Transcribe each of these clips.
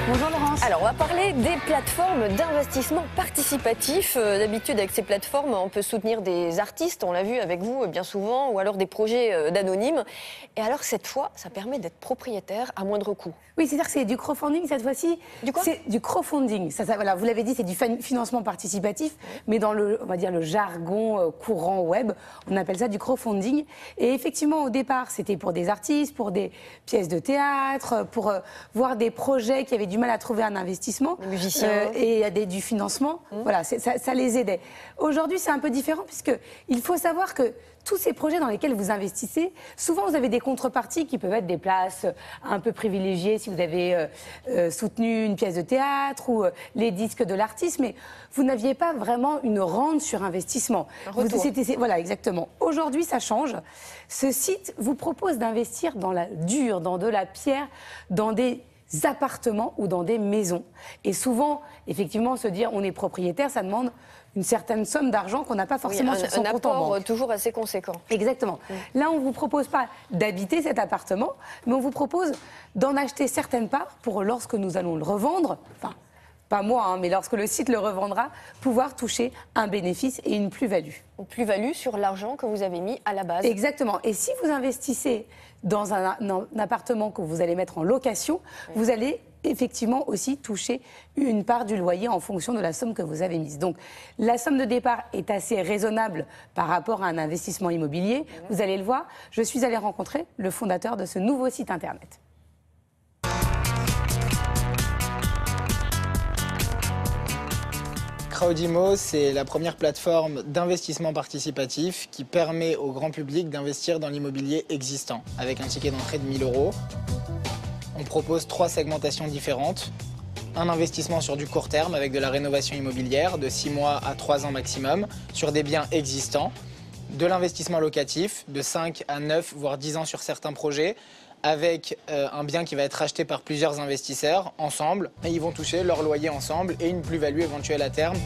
Bonjour Laurence. Alors on va parler des plateformes d'investissement participatif. D'habitude avec ces plateformes on peut soutenir des artistes, on l'a vu avec vous bien souvent, ou alors des projets d'anonymes. Et alors cette fois ça permet d'être propriétaire à moindre coût. Oui, c'est-à-dire que c'est du crowdfunding cette fois-ci. Du quoi ? C'est du crowdfunding. Voilà, vous l'avez dit, c'est du financement participatif, mais dans on va dire le jargon courant web, on appelle ça du crowdfunding. Et effectivement, au départ, c'était pour des artistes, pour des pièces de théâtre, pour voir des projets qui avaient du mal à trouver un investissement. Des musiciens. Et du financement. Voilà, ça les aidait. Aujourd'hui, c'est un peu différent puisqu'il faut savoir que tous ces projets dans lesquels vous investissez, souvent vous avez des contreparties qui peuvent être des places un peu privilégiées si vous avez soutenu une pièce de théâtre ou les disques de l'artiste, mais vous n'aviez pas vraiment une rente sur investissement. Voilà, exactement. Aujourd'hui, ça change. Ce site vous propose d'investir dans la dure, dans de la pierre, dans des appartements ou dans des maisons. Et souvent, effectivement, se dire on est propriétaire, ça demande une certaine somme d'argent qu'on n'a pas forcément sur son compte en banque. Un apport toujours assez conséquent. Exactement. Là, on ne vous propose pas d'habiter cet appartement, mais on vous propose d'en acheter certaines parts pour lorsque nous allons le revendre, enfin, pas moi, mais lorsque le site le revendra, pouvoir toucher un bénéfice et une plus-value. Une plus-value sur l'argent que vous avez mis à la base. Exactement. Et si vous investissez dans un appartement que vous allez mettre en location, vous allez effectivement aussi toucher une part du loyer en fonction de la somme que vous avez mise. Donc la somme de départ est assez raisonnable par rapport à un investissement immobilier. Vous allez le voir, je suis allée rencontrer le fondateur de ce nouveau site internet. Crowdimo, c'est la première plateforme d'investissement participatif qui permet au grand public d'investir dans l'immobilier existant avec un ticket d'entrée de 1 000 €. On propose 3 segmentations différentes. Un investissement sur du court terme avec de la rénovation immobilière de 6 mois à 3 ans maximum sur des biens existants. De l'investissement locatif de 5 à 9 voire 10 ans sur certains projets avec un bien qui va être acheté par plusieurs investisseurs ensemble et ils vont toucher leur loyer ensemble et une plus-value éventuelle à terme.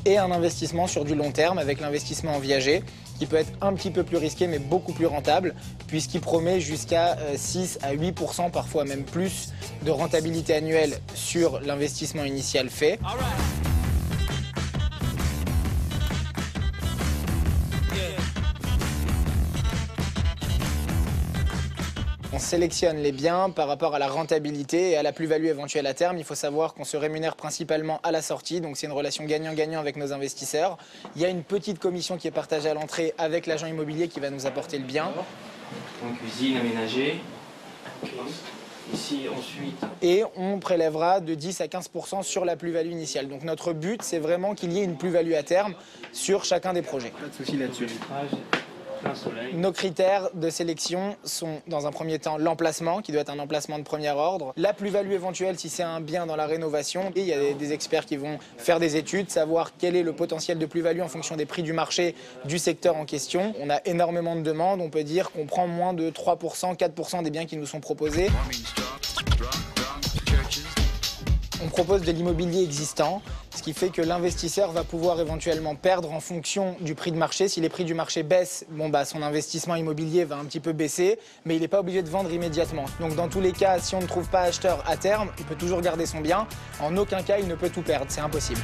Et un investissement sur du long terme avec l'investissement en viager qui peut être un petit peu plus risqué mais beaucoup plus rentable puisqu'il promet jusqu'à 6 à 8%, parfois même plus, de rentabilité annuelle sur l'investissement initial fait. On sélectionne les biens par rapport à la rentabilité et à la plus-value éventuelle à terme. Il faut savoir qu'on se rémunère principalement à la sortie, donc c'est une relation gagnant-gagnant avec nos investisseurs. Il y a une petite commission qui est partagée à l'entrée avec l'agent immobilier qui va nous apporter le bien. En cuisine aménagée. Ici ensuite. Et on prélèvera de 10 à 15% sur la plus-value initiale. Donc notre but, c'est vraiment qu'il y ait une plus-value à terme sur chacun des projets. Pas de souci là-dessus. Nos critères de sélection sont dans un premier temps l'emplacement, qui doit être un emplacement de premier ordre, la plus-value éventuelle si c'est un bien dans la rénovation. Et il y a des experts qui vont faire des études, savoir quel est le potentiel de plus-value en fonction des prix du marché du secteur en question. On a énormément de demandes, on peut dire qu'on prend moins de 3%, 4% des biens qui nous sont proposés. On propose de l'immobilier existant, ce qui fait que l'investisseur va pouvoir éventuellement perdre en fonction du prix de marché. Si les prix du marché baissent, son investissement immobilier va un petit peu baisser, mais il n'est pas obligé de vendre immédiatement. Donc dans tous les cas, si on ne trouve pas acheteur à terme, il peut toujours garder son bien. En aucun cas, il ne peut tout perdre, c'est impossible.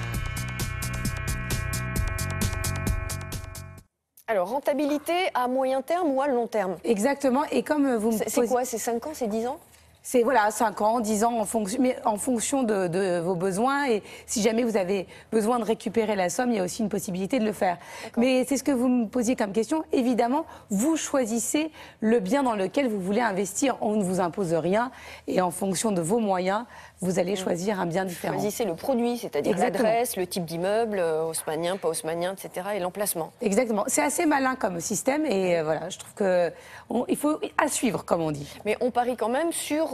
Alors, rentabilité à moyen terme ou à long terme ? Exactement, et comme vous me posez... C'est quoi ? C'est 5 ans, c'est 10 ans ? C'est 5 ans, 10 ans, mais en fonction de vos besoins. Et si jamais vous avez besoin de récupérer la somme, il y a aussi une possibilité de le faire. Mais c'est ce que vous me posiez comme question. Évidemment, vous choisissez le bien dans lequel vous voulez investir. On ne vous impose rien. Et en fonction de vos moyens, vous allez choisir un bien différent. Choisissez le produit, c'est-à-dire l'adresse, le type d'immeuble, haussmannien, pas haussmannien, etc. et l'emplacement. Exactement. C'est assez malin comme système. Et voilà, je trouve qu'il faut à suivre, comme on dit. Mais on parie quand même sur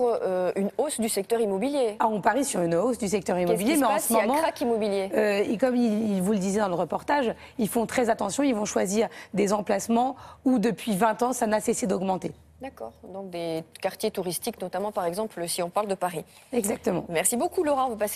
une hausse du secteur immobilier. Ah, on parie sur une hausse du secteur immobilier, mais en ce moment, il y a crack immobilier. Comme il vous le disait dans le reportage, ils font très attention, ils vont choisir des emplacements où depuis 20 ans, ça n'a cessé d'augmenter. D'accord, donc des quartiers touristiques, notamment par exemple si on parle de Paris. Exactement. Merci beaucoup Laura, on va passer